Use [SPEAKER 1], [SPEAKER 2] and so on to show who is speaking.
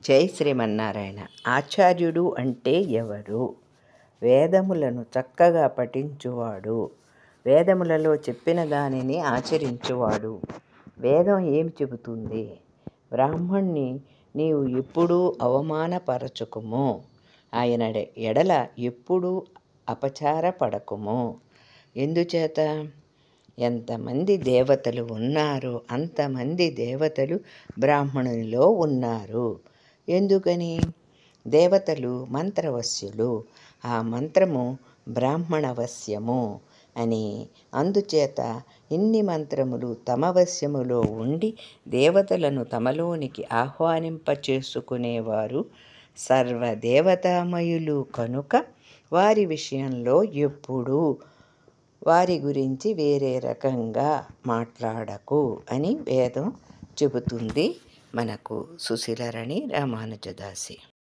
[SPEAKER 1] జై శ్రీమన్నారాయణ. ఆచార్యుడు అంటే ఎవరు? వేదములను చక్కగా పఠించువాడు, వేదములలో చెప్పిన దానిని ఆచరించువాడు. వేదం ఏమి చెబుతుంది? బ్రాహ్మణ్ణి నీవు ఎప్పుడూ అవమానపరచుకుము, ఆయన ఎడల ఎప్పుడూ అపచారపడకుము. ఎందుచేత? ఎంతమంది దేవతలు ఉన్నారో అంతమంది దేవతలు బ్రాహ్మణునిలో ఉన్నారు. ఎందుకని? దేవతలు మంత్రవశ్యులు, ఆ మంత్రము బ్రాహ్మణవశ్యము అని. అందుచేత ఇన్ని మంత్రములు తమ వశ్యములో ఉండి దేవతలను తమలోనికి ఆహ్వానింపచేసుకునేవారు సర్వదేవతామయులు కనుక వారి విషయంలో ఎప్పుడూ వారి గురించి వేరే రకంగా మాట్లాడకు అని వేదం చెబుతుంది మనకు. సుశీలారాణి రామానుజదాసి.